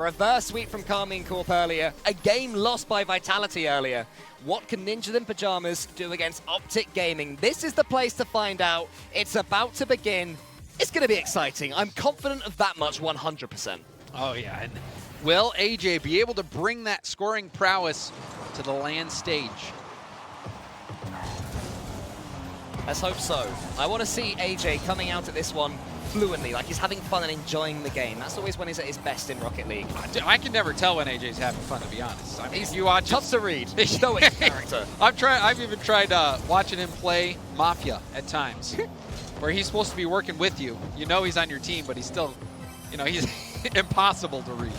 Reverse sweep from Carmine Corp earlier, a game lost by Vitality earlier. What can Ninjas in Pajamas do against OpTic Gaming? This is the place to find out. It's about to begin. It's going to be exciting. I'm confident of that much 100%. Oh yeah, and will AJ be able to bring that scoring prowess to the LAN stage? Let's hope so. I want to see AJ coming out at this one fluently, like he's having fun and enjoying the game. That's always when he's at his best in Rocket League. I can never tell when AJ's having fun, to be honest. I mean, He's you watch tough to read. Stoic character. I've even tried watching him play Mafia at times, where he's supposed to be working with you. You know he's on your team, but he's still, you know, he's impossible to read.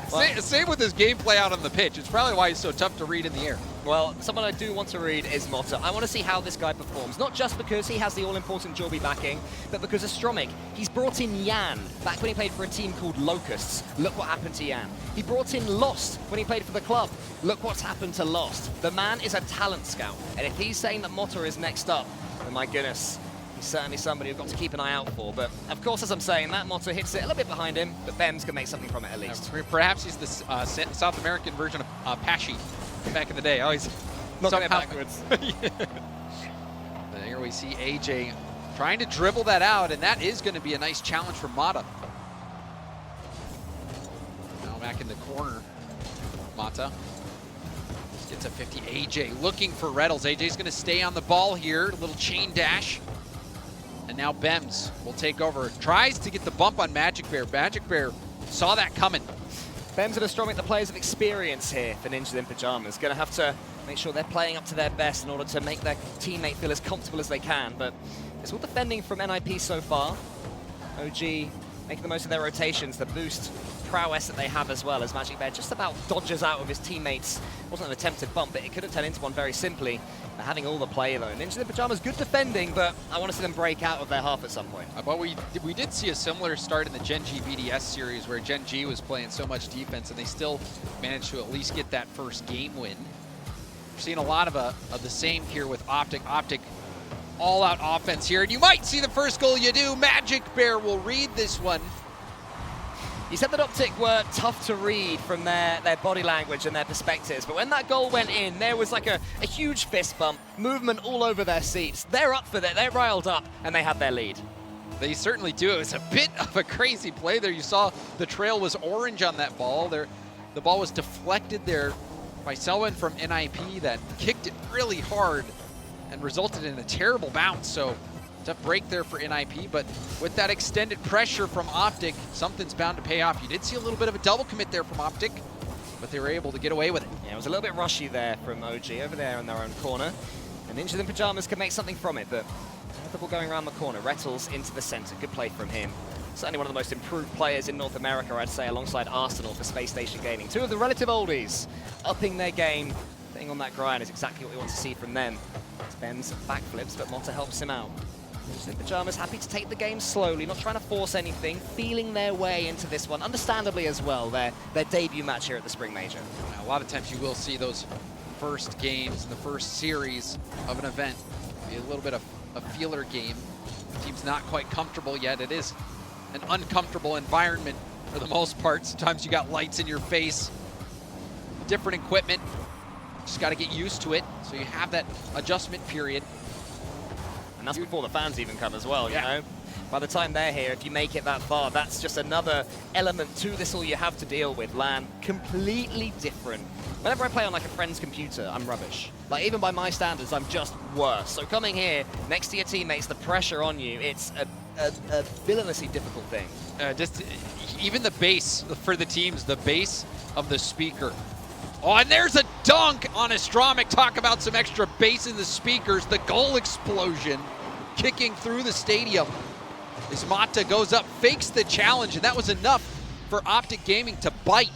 Well, same with his gameplay out on the pitch. It's probably why he's so tough to read in the air. Well, someone I do want to read is Motta. I want to see how this guy performs, not just because he has the all-important Jorby backing, but because of Astromic. He's brought in Yan back when he played for a team called Locusts. Look what happened to Yan. He brought in Lost when he played for the club. Look what's happened to Lost. The man is a talent scout, and if he's saying that Motta is next up, then my goodness, he's certainly somebody you've got to keep an eye out for. But of course, as I'm saying, that Motta hits it a little bit behind him, but Bems can make something from it at least. Perhaps he's the South American version of Pashi back in the day. Oh, he's Knocking it backwards. Yeah. But here we see AJ trying to dribble that out, and that is going to be a nice challenge for Motta. Now back in the corner, Motta gets a 50. AJ looking for Rettles. AJ's going to stay on the ball here. A little chain dash. And now Bems will take over. Tries to get the bump on Magic Bear. Magic Bear saw that coming. Bems and Astromic, the players of experience here for Ninjas in Pajamas. Going to have to make sure they're playing up to their best in order to make their teammate feel as comfortable as they can. But it's all defending from NIP so far. OG making the most of their rotations, the boost prowess that they have as well, as Magic Bear just about dodges out of his teammates. It wasn't an attempted bump, but it could have turned into one very simply. They're having all the play though. Ninjas in Pajamas, good defending, but I want to see them break out of their half at some point. But we did see a similar start in the Gen G BDS series where Gen G was playing so much defense and they still managed to at least get that first game win. We're seeing a lot of the same here with OpTic. OpTic all-out offense here, and you might see the first goal you do. Magic Bear will read this one. You said that OpTic were tough to read from their body language and their perspectives, but when that goal went in, there was like a huge fist bump, movement all over their seats. They're up for that, they're riled up, and they have their lead. They certainly do. It was a bit of a crazy play there. You saw the trail was orange on that ball. The ball was deflected there by Selwyn from NIP that kicked it really hard and resulted in a terrible bounce. So tough break there for NIP, but with that extended pressure from OpTic, something's bound to pay off. You did see a little bit of a double commit there from OpTic, but they were able to get away with it. Yeah, it was a little bit rushy there from OG over there in their own corner. And Ninjas in Pajamas can make something from it, but the ball going around the corner. Rettles into the center. Good play from him. Certainly one of the most improved players in North America, I'd say, alongside Arsenal for Space Station Gaming. Two of the relative oldies upping their game. Staying on that grind is exactly what we want to see from them. Bems backflips, but Motta helps him out. Ninjas in Pajamas happy to take the game slowly, not trying to force anything, feeling their way into this one, understandably as well, their debut match here at the Spring Major. Now, a lot of times you will see those first games, the first series of an event, be a little bit of a feeler game. The team's not quite comfortable yet. It is an uncomfortable environment for the most part. Sometimes you got lights in your face, different equipment. Just got to get used to it, so you have that adjustment period. And that's before the fans even come as well, you know? By the time they're here, if you make it that far, that's just another element to this all you have to deal with. LAN, completely different. Whenever I play on like a friend's computer, I'm rubbish. Like even by my standards, I'm just worse. So coming here, next to your teammates, the pressure on you, it's a villainously difficult thing. Just even the bass for the teams, the bass of the speaker. Oh, and there's a dunk on Astromic. Talk about some extra bass in the speakers. The goal explosion kicking through the stadium. As Motta goes up, fakes the challenge, and that was enough for OpTic Gaming to bite.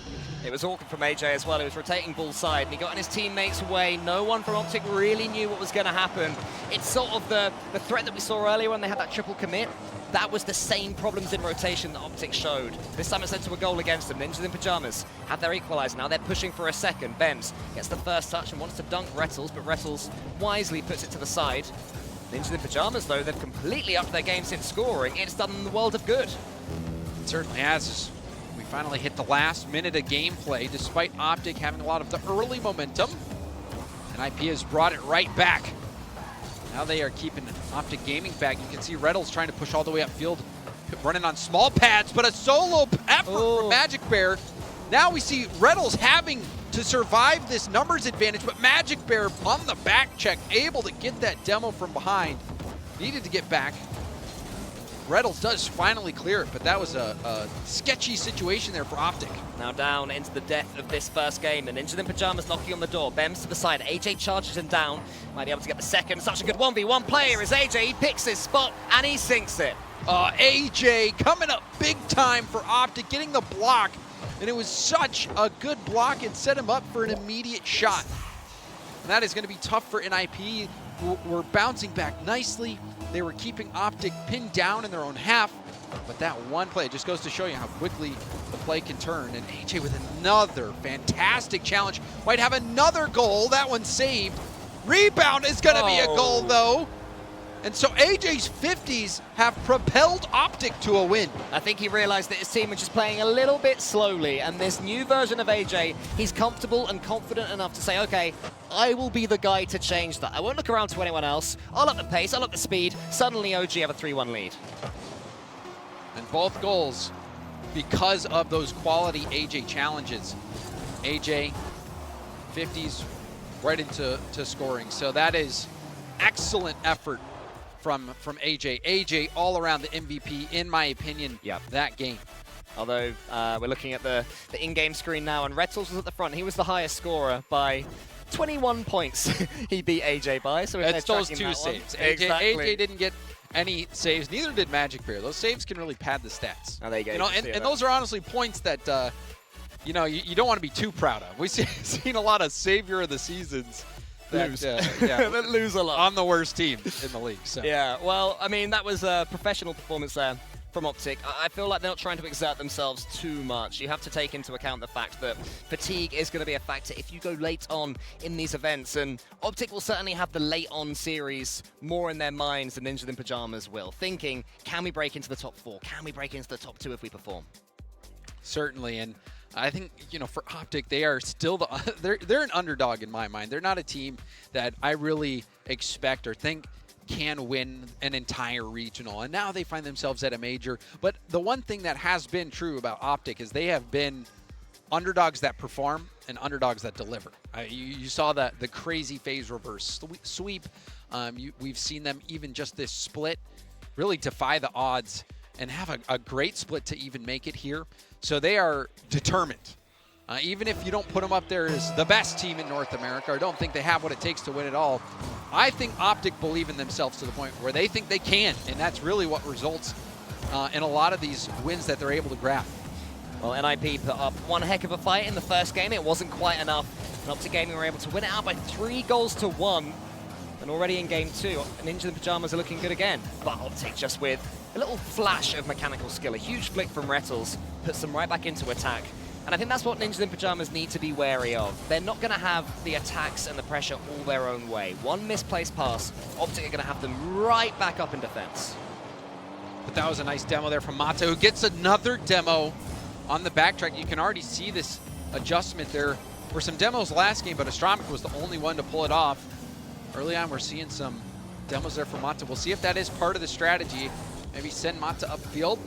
It was awkward from AJ as well. He was rotating ball side, and he got in his teammates' way. No one from OpTic really knew what was going to happen. It's sort of the threat that we saw earlier when they had that triple commit. That was the same problems in rotation that OpTic showed. This time it's led to a goal against them. Ninjas in Pajamas have their equalizer. Now they're pushing for a second. Bems gets the first touch and wants to dunk Rettles, but Rettles wisely puts it to the side. Ninjas in Pajamas, though, they've completely upped their game since scoring. It's done them the world of good. It certainly has. We finally hit the last minute of gameplay, despite OpTic having a lot of the early momentum. And IP has brought it right back. Now they are keeping OpTic Gaming back. You can see Reynolds trying to push all the way upfield, running on small pads, but a solo effort from Magic Bear. Now we see Reynolds having to survive this numbers advantage, but Magic Bear on the back check, able to get that demo from behind. Needed to get back. Reynolds does finally clear it, but that was a sketchy situation there for OpTic. Now down into the death of this first game, and Ninjas in Pajamas knocking on the door. Bems to the side, AJ charges him down. Might be able to get the second. Such a good 1v1 player is AJ. He picks his spot, and he sinks it. AJ coming up big time for OpTic, getting the block, and it was such a good block. It set him up for an immediate shot. And that is going to be tough for NIP. We're bouncing back nicely. They were keeping OpTic pinned down in their own half, but that one play just goes to show you how quickly the play can turn. And AJ with another fantastic challenge. Might have another goal. That one saved. Rebound is going to be a goal, though. And so AJ's 50s have propelled OpTic to a win. I think he realized that his team was just playing a little bit slowly, and this new version of AJ, he's comfortable and confident enough to say, okay, I will be the guy to change that. I won't look around to anyone else. I'll up the pace, I'll up the speed. Suddenly OG have a 3-1 lead. And both goals because of those quality AJ challenges. AJ, 50s right into scoring. So that is excellent effort from AJ. AJ all around the MVP, in my opinion, that game. Although we're looking at the in-game screen now, and Rettles was at the front. He was the highest scorer by 21 points. He beat AJ by. So it's those two saves. AJ didn't get any saves. Neither did Magic Bear. Those saves can really pad the stats. Oh, there you go. You know, and those are honestly points that you know, you don't want to be too proud of. We've seen a lot of savior of the seasons that lose a lot on the worst team in the league. So. Yeah, well, I mean, that was a professional performance there from OpTic. I feel like they're not trying to exert themselves too much. You have to take into account the fact that fatigue is going to be a factor if you go late on in these events, and OpTic will certainly have the late on series more in their minds than Ninjas in Pajamas will, thinking, can we break into the top 4? Can we break into the top 2 if we perform? Certainly, and I think, you know, for OpTic, they are still they're an underdog in my mind. They're not a team that I really expect or think can win an entire regional, and now they find themselves at a major. But the one thing that has been true about OpTic is they have been underdogs that perform and underdogs that deliver. You saw the crazy phase reverse sweep. We've seen them even just this split really defy the odds and have a great split to even make it here. So they are determined. Even if you don't put them up there as the best team in North America or don't think they have what it takes to win it all, I think OpTic believe in themselves to the point where they think they can, and that's really what results in a lot of these wins that they're able to grab. Well, NIP put up one heck of a fight in the first game. It wasn't quite enough. And OpTic Gaming were able to win it out by 3-1. And already in game 2, Ninjas in Pajamas are looking good again. But OpTic just with a little flash of mechanical skill. A huge flick from Rettles puts them right back into attack. And I think that's what Ninjas in Pajamas need to be wary of. They're not going to have the attacks and the pressure all their own way. One misplaced pass, OpTic are going to have them right back up in defense. But that was a nice demo there from Mata, who gets another demo on the backtrack. You can already see this adjustment. There were some demos last game, but Astromic was the only one to pull it off. Early on, we're seeing some demos there from Mata. We'll see if that is part of the strategy. Maybe send Mata upfield,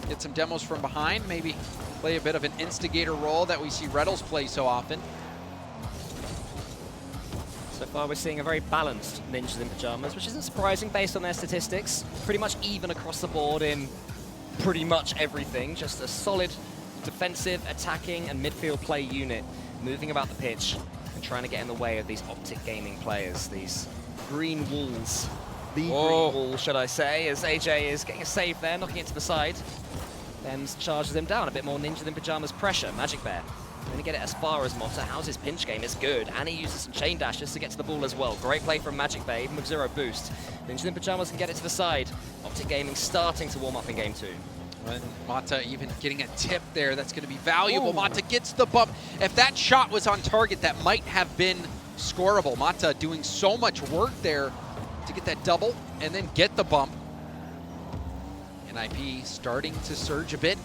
get some demos from behind, maybe play a bit of an instigator role that we see Rettles play so often. So far, we're seeing a very balanced Ninjas in Pajamas, which isn't surprising based on their statistics. Pretty much even across the board in pretty much everything. Just a solid defensive, attacking, and midfield play unit moving about the pitch and trying to get in the way of these OpTic Gaming players, these green walls. The green wall, should I say, as AJ is getting a save there, knocking it to the side. Bems charges him down, a bit more Ninjas in Pajamas pressure. Magic Bear going to get it as far as Motta. How's his pinch game? It's good. And he uses some chain dashes to get to the ball as well. Great play from Magic Bear, even with 0 boost. Ninjas in Pajamas can get it to the side. OpTic Gaming starting to warm up in game 2. And Mata even getting a tip there, that's going to be valuable. Mata gets the bump. If that shot was on target, that might have been scoreable. Mata doing so much work there to get that double and then get the bump. NIP starting to surge a bit.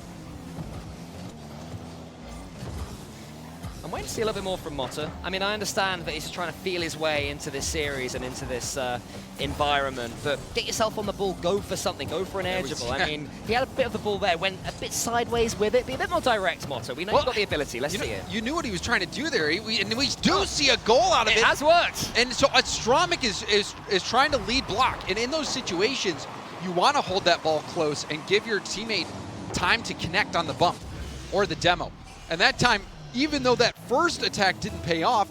waiting to see a little bit more from Motta. I mean, I understand that he's just trying to feel his way into this series and into this environment, but get yourself on the ball, go for something, go for an edgeable. I mean, he had a bit of the ball there, went a bit sideways with it, be a bit more direct, Motta. We know you've got the ability, let's see it. You knew what he was trying to do there, and we do see a goal out of it. It has worked. And so Stromik is trying to lead block, and in those situations, you want to hold that ball close and give your teammate time to connect on the bump or the demo. And that time, even though that first attack didn't pay off,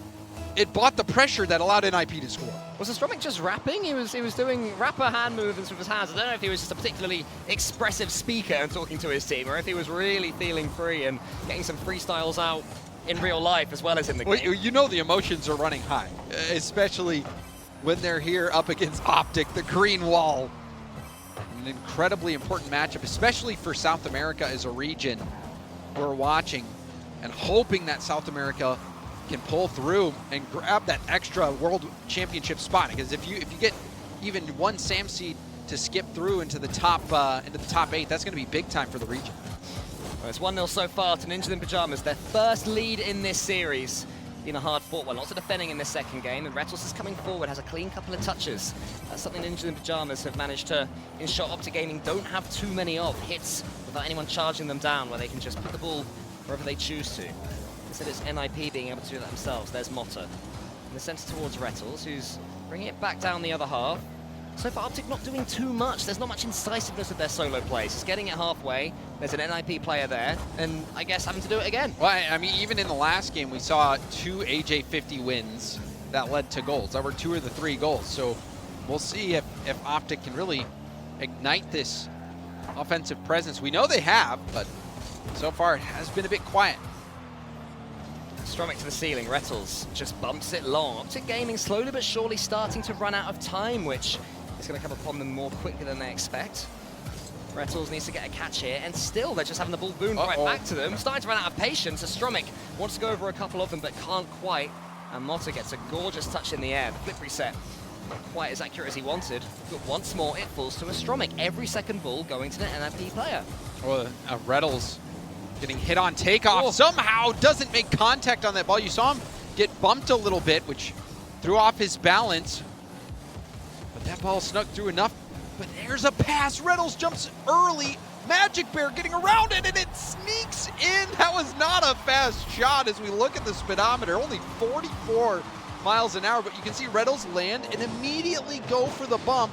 it bought the pressure that allowed NIP to score. Was Stromik just rapping? He was doing rapper hand movements with his hands. I don't know if he was just a particularly expressive speaker and talking to his team, or if he was really feeling free and getting some freestyles out in real life as well as in the game. Well, you know the emotions are running high, especially when they're here up against OpTic, the green wall. An incredibly important matchup, especially for South America as a region. We're watching and hoping that South America can pull through and grab that extra World Championship spot. Because if you get even one SAM seed to skip through into the top 8, that's going to be big time for the region. Well, it's 1-0 so far to Ninjas in Pajamas. Their first lead in this series. Been a hard-fought one. Lots of defending in this second game, and Retals is coming forward, has a clean couple of touches. That's something Ninjas in Pajamas have managed to ensure OpTic Gaming don't have too many of. Hits without anyone charging them down, where they can just put the ball wherever they choose to. Instead, it's NIP being able to do that themselves. There's Motta in the centre towards Retals, who's bringing it back down the other half. So far, OpTic not doing too much. There's not much incisiveness with their solo plays. Just getting it halfway. There's an NIP player there, and I guess having to do it again. Well, I mean, even in the last game, we saw 2 AJ50 wins that led to goals. That were 2 of the 3 goals. So we'll see if OpTic can really ignite this offensive presence. We know they have, but so far it has been a bit quiet. Stromik to the ceiling. Retals just bumps it long. OpTic Gaming slowly but surely starting to run out of time, which is going to come upon them more quickly than they expect. Retals needs to get a catch here, and still they're just having the ball boomed right back to them. Starting to run out of patience as Stromik wants to go over a couple of them, but can't quite. And Motta gets a gorgeous touch in the air. The flip reset, not quite as accurate as he wanted, but once more it falls to a Stromik. Every second ball going to the NIP player. Well, Retals getting hit on takeoff, somehow doesn't make contact on that ball. You saw him get bumped a little bit, which threw off his balance. But that ball snuck through enough. But there's a pass. Retals jumps early. Magic Bear getting around it, and it sneaks in. That was not a fast shot as we look at the speedometer. Only 44 miles an hour, but you can see Retals land and immediately go for the bump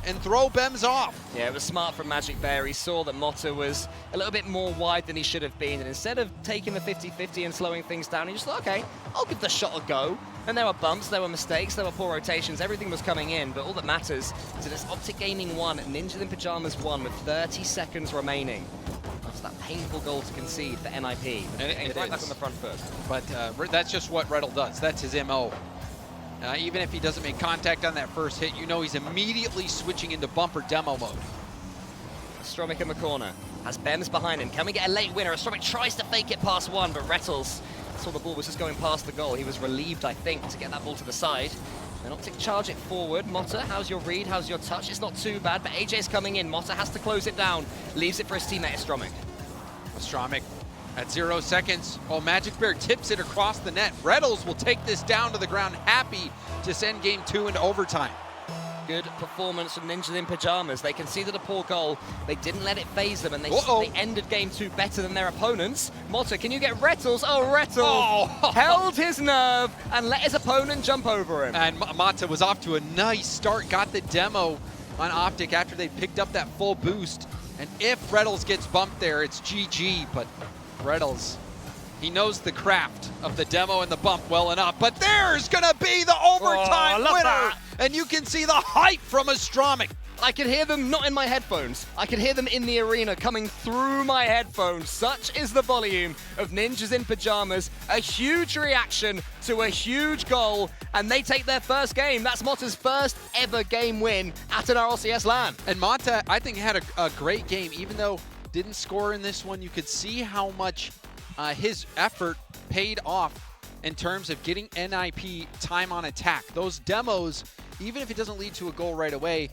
and throw Bems off. Yeah, it was smart from Magic Bear. He saw that Motta was a little bit more wide than he should have been, and instead of taking the 50-50 and slowing things down, he just thought, okay, I'll give the shot a go. And there were bumps, there were mistakes, there were poor rotations, everything was coming in, but all that matters is that it's OpTic Gaming 1, Ninjas in Pajamas 1 with 30 seconds remaining. That's that painful goal to concede for NIP. And right back on the front foot. But that's just what Retals does. That's his MO. Even if he doesn't make contact on that first hit, you know he's immediately switching into bumper demo mode. Stromik in the corner, has Bems behind him. Can we get a late winner? Stromik tries to fake it past one, but Retals saw the ball was just going past the goal. He was relieved, I think, to get that ball to the side. And OpTic charge it forward. Motta, how's your read? How's your touch? It's not too bad, but AJ's coming in. Motta has to close it down. Leaves it for his teammate, Stromik. Stromik at 0 seconds. Oh, Magic Bear tips it across the net. Retals will take this down to the ground, happy to send game 2 into overtime. Good performance from Ninjas in Pajamas. They conceded a poor goal. They didn't let it phase them, and they ended game 2 better than their opponents. Motta, can you get Retals? Oh, Retals held his nerve and let his opponent jump over him. And Motta was off to a nice start, got the demo on OpTic after they picked up that full boost. And if Retals gets bumped there, it's GG, but Retals, he knows the craft of the demo and the bump well enough, but there's gonna be the overtime winner! That. And you can see the hype from Stromik. I could hear them not in my headphones. I could hear them in the arena coming through my headphones. Such is the volume of Ninjas in Pajamas. A huge reaction to a huge goal, and they take their first game. That's Motta's first ever game win at an RLCS LAN. And Motta, I think, had a great game, even though didn't score in this one. You could see how much his effort paid off in terms of getting NIP time on attack. Those demos, even if it doesn't lead to a goal right away,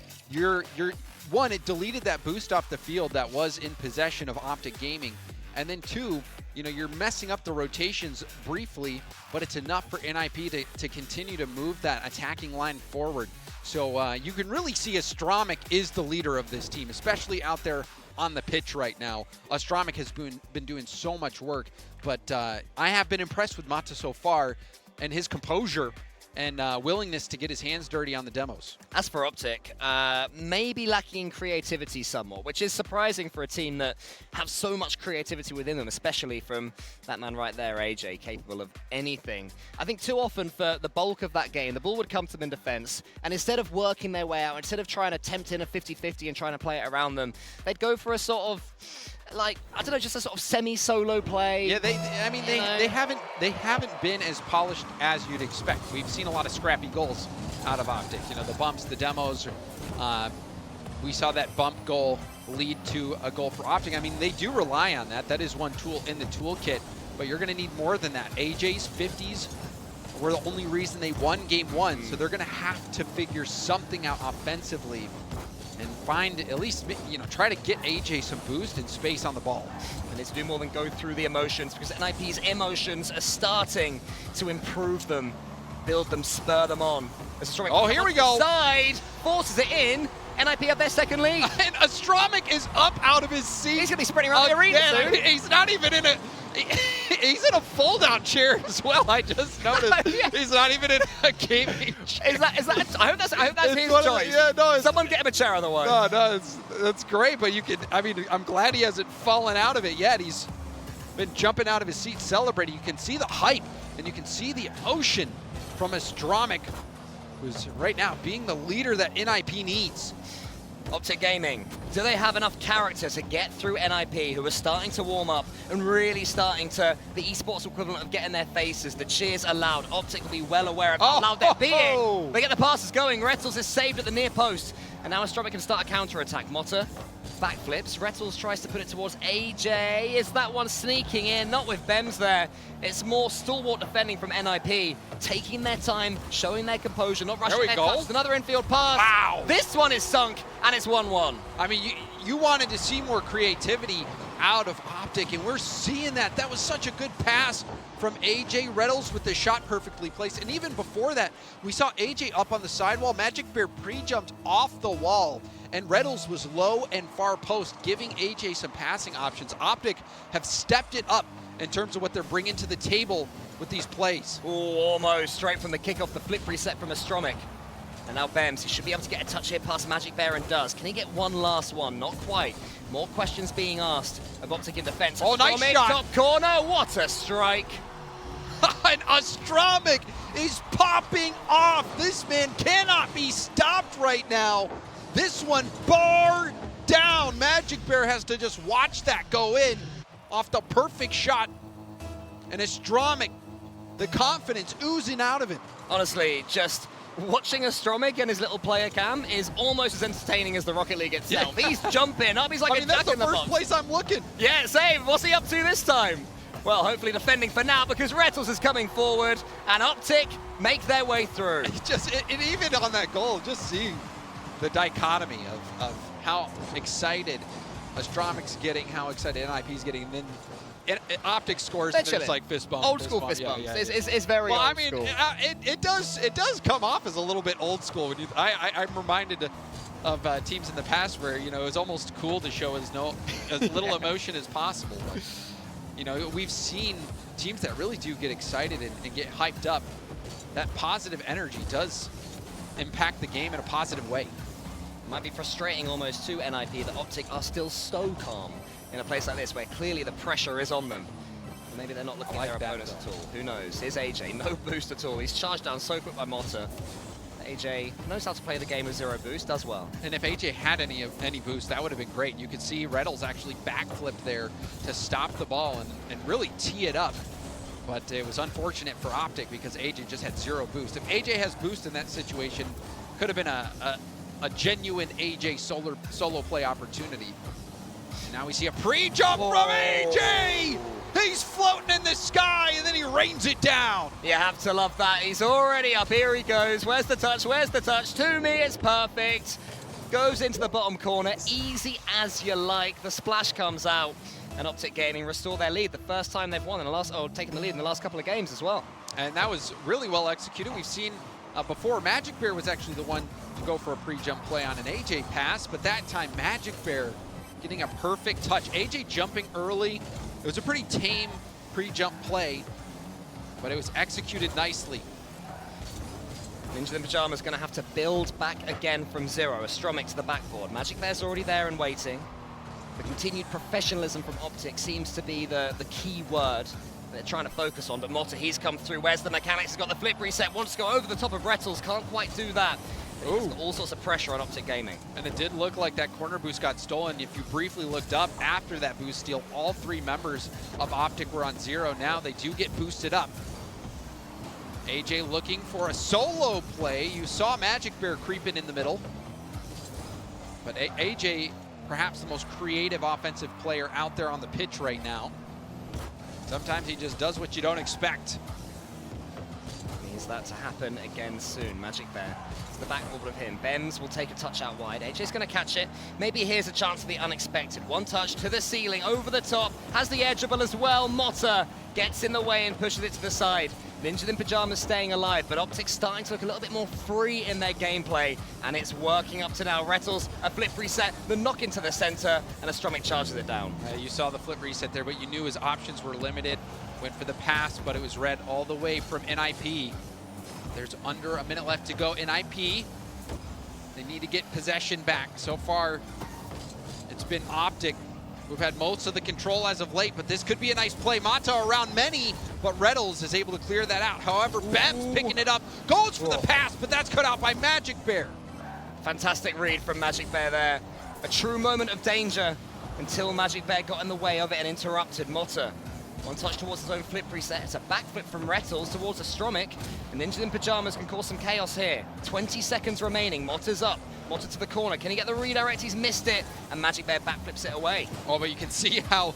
one, it deleted that boost off the field that was in possession of OpTic Gaming. And then 2, you know, you're messing up the rotations briefly, but it's enough for NIP to continue to move that attacking line forward. So you can really see Astramic is the leader of this team, especially out there on the pitch right now. Astramic has been doing so much work, but I have been impressed with Mata so far and his composure and willingness to get his hands dirty on the demos. As for OpTic, maybe lacking in creativity somewhat, which is surprising for a team that have so much creativity within them, especially from that man right there, AJ, capable of anything. I think too often for the bulk of that game, the ball would come to them in defense, and instead of working their way out, instead of trying to tempt in a 50-50 and trying to play it around them, they'd go for a sort of, like, I don't know, just a sort of semi-solo play. Yeah, they haven't been as polished as you'd expect. We've seen a lot of scrappy goals out of OpTic. You know, the bumps, the demos. We saw that bump goal lead to a goal for OpTic. I mean, they do rely on that. That is one tool in the toolkit, but you're going to need more than that. AJ's 50s were the only reason they won game one, so they're going to have to figure something out offensively and find, at least, you know, try to get AJ some boost and space on the ball. And it's to do more than go through the emotions, because NIP's emotions are starting to improve them, build them, spur them on. Oh, here we go. Side forces it in. NIP have their second lead. And Astramic is up out of his seat. He's going to be sprinting around the arena soon. He's not even in a... He's in a fold-out chair as well. I just noticed. Yeah. He's not even in a gaming chair. Is that? I hope that's his choice. Yeah, no. Someone get him a chair otherwise. No, that's great. But you can. I mean, I'm glad he hasn't fallen out of it yet. He's been jumping out of his seat, celebrating. You can see the hype and you can see the emotion from Astramic, who's right now being the leader that NIP needs. OpTic Gaming, do they have enough character to get through NIP, who are starting to warm up and really starting to, the esports equivalent of getting their faces, the cheers are loud. OpTic will be well aware of how loud they're being. They get the passes going. Rettles is saved at the near post, and now Astramic can start a counter-attack. Motta backflips. Rettles tries to put it towards AJ. Is that one sneaking in? Not with Bems there. It's more stalwart defending from NIP, taking their time, showing their composure, not rushing their touches. Another infield pass. Wow. This one is sunk, and it's 1-1. I mean, you wanted to see more creativity out of OpTic, and we're seeing that. That was such a good pass from AJ. Rettles with the shot perfectly placed. And even before that, we saw AJ up on the sidewall. Magic Bear pre-jumped off the wall, and Rettles was low and far post, giving AJ some passing options. OpTic have stepped it up in terms of what they're bringing to the table with these plays. Ooh, almost straight from the kickoff, the flip reset from Astramic. And now Bems, he should be able to get a touch here past Magic Bear, and does. Can he get one last one? Not quite. More questions being asked of OpTic in defense. Oh, nice shot. Top corner, what a strike. And Astramic is popping off. This man cannot be stopped right now. This one bar down. Magic Bear has to just watch that go in off the perfect shot. And Astramic, the confidence oozing out of him. Honestly, just watching Astramic and his little player cam is almost as entertaining as the Rocket League itself. Yeah. He's jumping up, he's like a jack in the box. That's the first place I'm looking. Yeah, same. What's he up to this time? Well, hopefully defending for now, because Rettles is coming forward, and OpTic make their way through. Even on that goal, just seeing the dichotomy of how excited Astramic's getting, how excited NIP's getting, and then OpTic scores, and it's like fist bump. Old school fist bumps. It's very old school. Well, I mean, it does come off as a little bit old school. When I'm reminded of teams in the past where, you know, it was almost cool to show as little emotion as possible. But, you know, we've seen teams that really do get excited and get hyped up. That positive energy does impact the game in a positive way. Might be frustrating almost to NIP that OpTic are still so calm in a place like this where clearly the pressure is on them. Maybe they're not looking at their opponents at all. Who knows? Here's AJ, no boost at all. He's charged down so quick by Motta. AJ knows how to play the game with zero boost, does well. And if AJ had any boost, that would have been great. You could see Rettles actually backflipped there to stop the ball and really tee it up. But it was unfortunate for OpTic because AJ just had zero boost. If AJ has boost in that situation, could have been a genuine AJ solo play opportunity. And now we see a pre-jump from AJ! He's floating in the sky, and then he rains it down. You have to love that. He's already up. Here he goes. Where's the touch? Where's the touch? To me, it's perfect. Goes into the bottom corner. Easy as you like. The splash comes out. and OpTic Gaming restore their lead. The first time they've won in the last, or taken the lead in the last couple of games as well. And that was really well executed. We've seen before, Magic Bear was actually the one to go for a pre-jump play on an AJ pass, but that time Magic Bear getting a perfect touch. AJ jumping early. It was a pretty tame pre-jump play, but it was executed nicely. Ninja in Pyjamas going to have to build back again from zero. Astromic to the backboard. Magic Bear's already there and waiting. The continued professionalism from OpTic seems to be the key word they're trying to focus on, but Motta, he's come through. Where's the mechanics? He's got the flip reset, wants to go over the top of Rettles, can't quite do that. He's got all sorts of pressure on OpTic Gaming. And it did look like that corner boost got stolen. If you briefly looked up after that boost steal, all 3 members of OpTic were on 0. Now they do get boosted up. AJ looking for a solo play. You saw Magic Bear creeping in the middle. But AJ, perhaps the most creative offensive player out there on the pitch right now. Sometimes he just does what you don't expect. Needs that to happen again soon. Magic Bear to the backboard of him. Bems will take a touch out wide. AJ's going to catch it. Maybe here's a chance for the unexpected. One touch to the ceiling, over the top. Has the edgeable as well. Motta gets in the way and pushes it to the side. Ninja in Pyjamas staying alive, but OpTic's starting to look a little bit more free in their gameplay, and it's working up to now. Rettles, a flip reset, the knock into the center, and Astromic charges it down. You saw the flip reset there, but you knew his options were limited. Went for the pass, but it was read all the way from NIP. There's under a minute left to go. NIP, they need to get possession back. So far, it's been OpTic. We've had most of the control as of late, but this could be a nice play. Mata around many, but Rettles is able to clear that out. However, Bems picking it up, goes for the pass, but that's cut out by Magic Bear. Fantastic read from Magic Bear there. A true moment of danger until Magic Bear got in the way of it and interrupted Motta. One touch towards his own flip reset. It's a backflip from Rettles towards Astromic. And Ninja in Pyjamas can cause some chaos here. 20 seconds remaining. Motta's up. Motta to the corner. Can he get the redirect? He's missed it. And Magic Bear backflips it away. Oh, but you can see how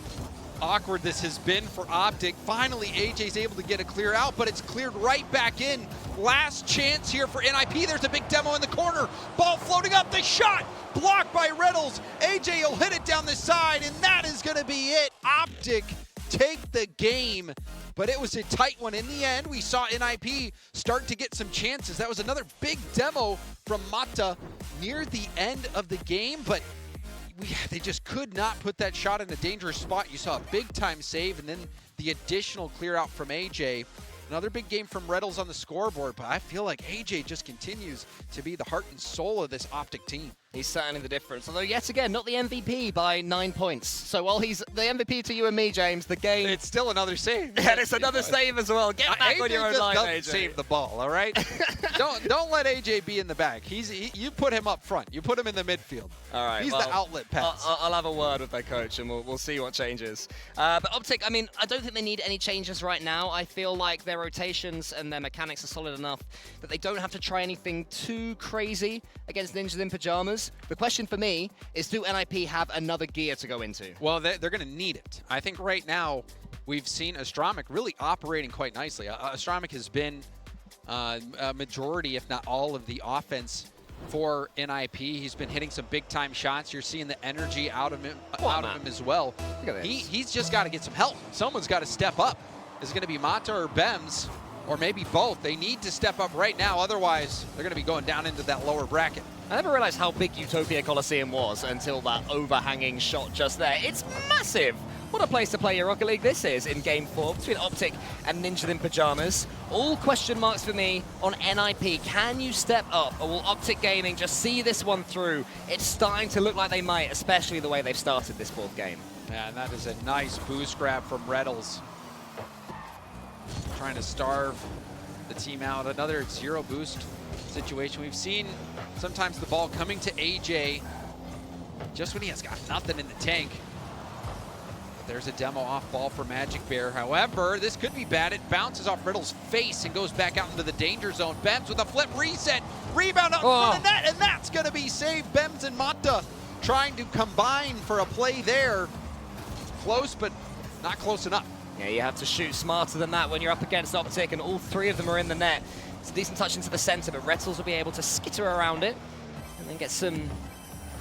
awkward this has been for OpTic. Finally, AJ's able to get a clear out, but it's cleared right back in. Last chance here for NIP. There's a big demo in the corner. Ball floating up. The shot blocked by Rettles. AJ will hit it down the side, and that is going to be it. OpTic take the game, but it was a tight one in the end. We saw NIP start to get some chances. That was another big demo from Mata near the end of the game, but they just could not put that shot in a dangerous spot. You saw a big time save, and then the additional clear out from AJ. Another big game from Rettles on the scoreboard, but I feel like AJ just continues to be the heart and soul of this OpTic team. He's certainly the difference, although yet again, not the MVP by 9 points. So while he's the MVP to you and me, James, the game... It's still another save. And it's another save as well. Get back AJ on your own line, doesn't AJ. save the ball, all right? don't let AJ be in the back. You put him up front. You put him in the midfield. All right. He's the outlet pass. I'll have a word with their coach, and we'll see what changes. But OpTic, I mean, I don't think they need any changes right now. I feel like their rotations and their mechanics are solid enough that they don't have to try anything too crazy against Ninjas in Pyjamas. The question for me is, do NIP have another gear to go into? Well, they're going to need it. I think right now we've seen Astromic really operating quite nicely. Astromic has been a majority, if not all, of the offense for NIP. He's been hitting some big-time shots. You're seeing the energy out of him as well. Look at this. He's just got to get some help. Someone's got to step up. Is it going to be Mata or Bems, or maybe both? They need to step up right now. Otherwise, they're going to be going down into that lower bracket. I never realized how big Utopia Coliseum was until that overhanging shot just there. It's massive. What a place to play your Rocket League this is in Game 4 between OpTic and Ninja in Pyjamas. All question marks for me on NIP. Can you step up, or will OpTic Gaming just see this one through? It's starting to look like they might, especially the way they've started this 4th game. Yeah, and that is a nice boost grab from Rettles. Trying to starve the team out. Another 0 boost situation. We've seen sometimes the ball coming to AJ just when he has got nothing in the tank. But there's a demo off ball for Magic Bear. However, this could be bad. It bounces off Riddle's face and goes back out into the danger zone. Bems with a flip reset. Rebound up front of net, and that's going to be saved. Bems and Mata trying to combine for a play there. Close, but not close enough. Yeah, you have to shoot smarter than that when you're up against OpTic, and all 3 of them are in the net. It's a decent touch into the center, but Rettles will be able to skitter around it and then get some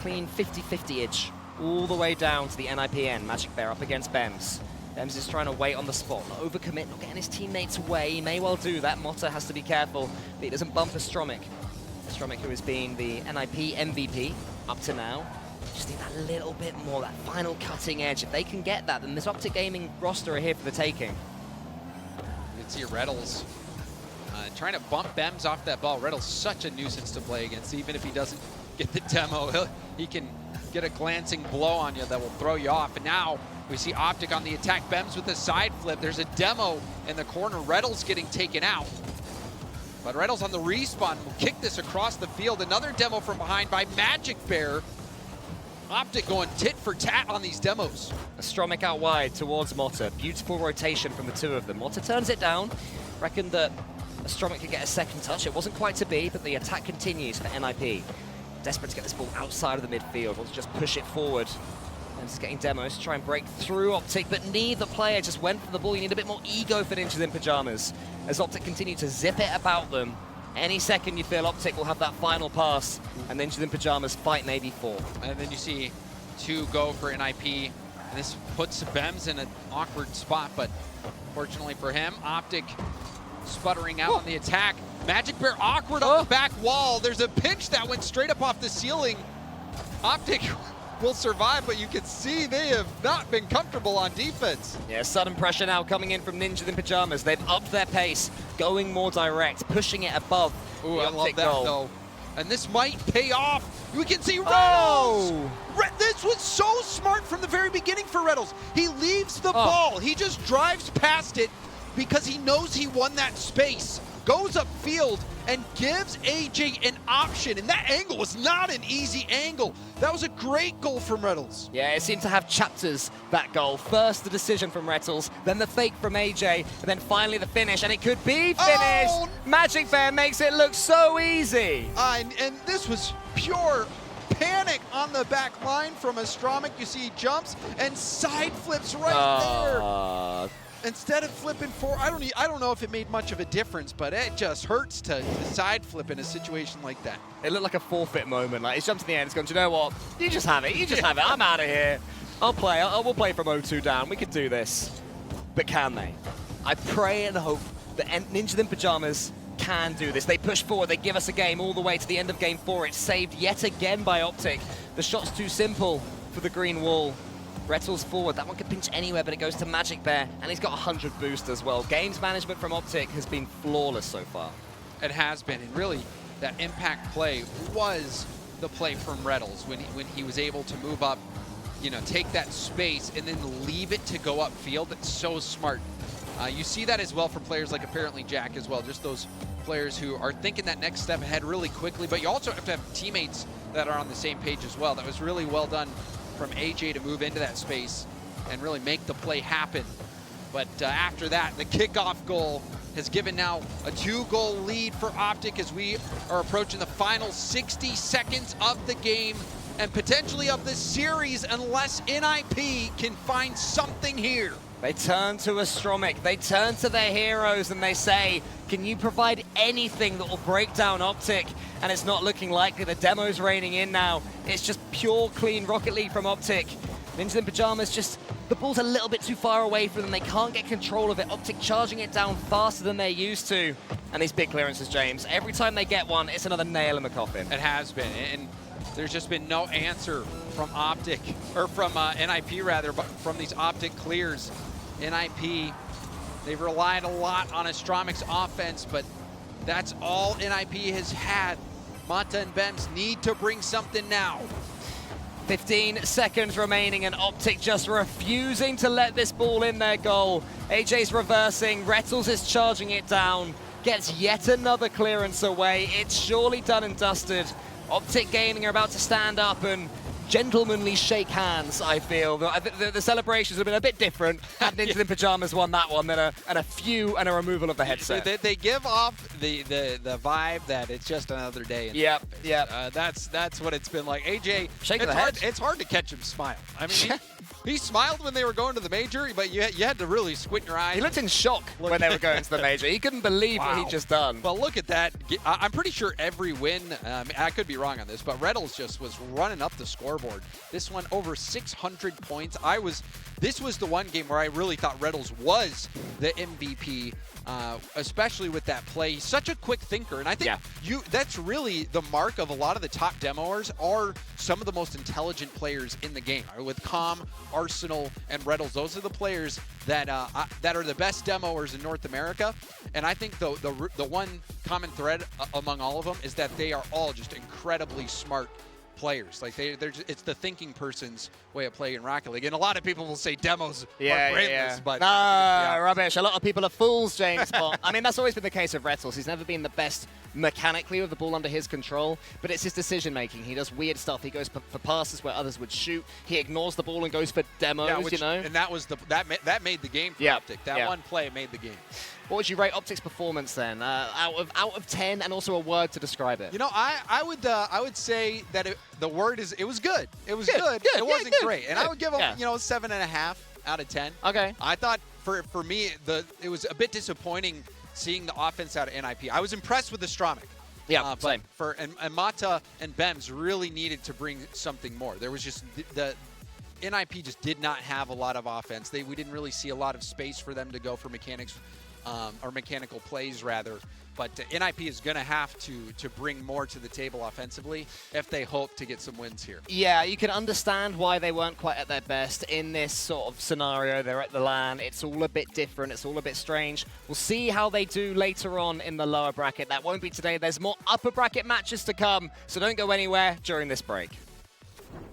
clean 50-50-age. all the way down to the NIPN. Magic Bear up against Bems. Bems is trying to wait on the spot, not overcommit, not getting his teammates away. He may well do that. Motta has to be careful that he doesn't bump Astromic. Astromic, who has been the NIP MVP up to now. Just need that little bit more, that final cutting edge. If they can get that, then this OpTic Gaming roster are here for the taking. You can see Rettles trying to bump Bems off that ball. Rettles such a nuisance to play against. Even if he doesn't get the demo, he can get a glancing blow on you that will throw you off. And now we see OpTic on the attack. Bems with a side flip. There's a demo in the corner. Rettles getting taken out. But Rettles on the respawn will kick this across the field. Another demo from behind by Magic Bear. OpTic going tit for tat on these demos. Astromic out wide towards Motta. Beautiful rotation from the two of them. Motta turns it down. Reckoned that Astromic could get a second touch. It wasn't quite to be, but the attack continues for NIP. Desperate to get this ball outside of the midfield. Wants to just push it forward. And just getting demos to try and break through OpTic, but neither player just went for the ball. You need a bit more ego for Ninjas in Pajamas as OpTic continue to zip it about them. Any second you feel OpTic will have that final pass, and Ninjas in Pajamas fight maybe 4. And then you see 2 go for NIP. And this puts Bems in an awkward spot, but fortunately for him, OpTic sputtering out on the attack. Magic Bear awkward on the back wall. There's a pinch that went straight up off the ceiling. OpTic will survive, but you can see they have not been comfortable on defense. Yeah, sudden pressure now coming in from Ninjas in Pajamas. They've upped their pace, going more direct, pushing it above the I love OpTic that goal. though. And this might pay off. We can see Rettles! This was so smart from the very beginning for Rettles. He leaves the ball. He just drives past it because he knows he won that space. Goes upfield and gives AJ an option. And that angle was not an easy angle. That was a great goal from Rettles. Yeah, it seemed to have chapters, that goal. First the decision from Rettles, then the fake from AJ, and then finally the finish, and it could be finished. Oh! Magic Bear makes it look so easy. And this was pure panic on the back line from Astromic. You see he jumps and side flips right there. Instead of flipping forward, I don't know if it made much of a difference, but it just hurts to side flip in a situation like that. It looked like a forfeit moment. Like, he's jumped in the air and he's gone, do you know what? You just have it. You just have it. I'm out of here. I'll play. We'll play from 0-2 down. We can do this. But can they? I pray and hope that Ninjas in Pajamas can do this. They push forward. They give us a game all the way to the end of game 4. It's saved yet again by OpTic. The shot's too simple for the green wall. Rettles forward, that one could pinch anywhere, but it goes to Magic Bear, and he's got 100 boost as well. Games management from OpTic has been flawless so far. It has been, and really, that impact play was the play from Rettles when he was able to move up, you know, take that space and then leave it to go upfield. It's so smart. You see that as well from players like apparently Jack as well, just those players who are thinking that next step ahead really quickly, but you also have to have teammates that are on the same page as well. That was really well done from AJ to move into that space and really make the play happen. But after that, the kickoff goal has given now a 2-goal lead for OpTic as we are approaching the final 60 seconds of the game and potentially of this series unless NIP can find something here. They turn to Astromic, they turn to their heroes and they say, can you provide anything that will break down OpTic? And it's not looking likely. The demo's raining in now. It's just pure, clean Rocket League from OpTic. Ninjas in Pajamas just, the ball's a little bit too far away from them. They can't get control of it. OpTic charging it down faster than they're used to. And these big clearances, James, every time they get one, it's another nail in the coffin. It has been, and there's just been no answer from OpTic, or from NIP rather, but from these OpTic clears. NIP, they've relied a lot on Astromic's offense, but that's all NIP has had. Motta and Bems need to bring something now. 15 seconds remaining and OpTic just refusing to let this ball in their goal. AJ's reversing, Rettles is charging it down, gets yet another clearance away. It's surely done and dusted. OpTic Gaming are about to stand up and gentlemanly shake hands, I feel. The celebrations have been a bit different. Had Ninjas in Pajamas won that one, then a removal of the headset. They give off the vibe that it's just another day. Yep. That's what it's been like. AJ, Shaking the head. It's hard to catch him smile. I mean, He smiled when they were going to the major, but you had to really squint your eyes. He looked in shock when they were going to the major. He couldn't believe what he'd just done. Well, look at that. I'm pretty sure every win, I could be wrong on this, but Rettles just was running up the scoreboard. This one over 600 points. This was the one game where I really thought Rettles was the MVP, especially with that play. He's such a quick thinker, and I think that's really the mark of a lot of the top demoers are some of the most intelligent players in the game. With Calm, Arsenal, and Rettles, those are the players that are the best demoers in North America. And I think the one common thread among all of them is that they are all just incredibly smart players. Like it's the thinking person's way of playing Rocket League. And a lot of people will say demos are brainless, but rubbish. A lot of people are fools, James Bond. I mean, that's always been the case of Rettles. He's never been the best mechanically with the ball under his control, but it's his decision making. He does weird stuff. He goes for passes where others would shoot. He ignores the ball and goes for demos, you know. And that was that made the game for OpTic. That one play made the game. What would you rate OpTic's performance then? Out of 10, and also a word to describe it. You know, I would say that the word is it was good. It was good. It wasn't great, and I would give him 7.5 out of 10. Okay. I thought for me it was a bit disappointing seeing the offense out of NIP. I was impressed with the Stramic. Yeah, same. And Mata and Bems really needed to bring something more. There was just the NIP just did not have a lot of offense. We didn't really see a lot of space for them to go for mechanics. Or mechanical plays, rather. But NIP is going to have to bring more to the table offensively if they hope to get some wins here. Yeah, you can understand why they weren't quite at their best in this sort of scenario. They're at the LAN. It's all a bit different. It's all a bit strange. We'll see how they do later on in the lower bracket. That won't be today. There's more upper bracket matches to come, so don't go anywhere during this break.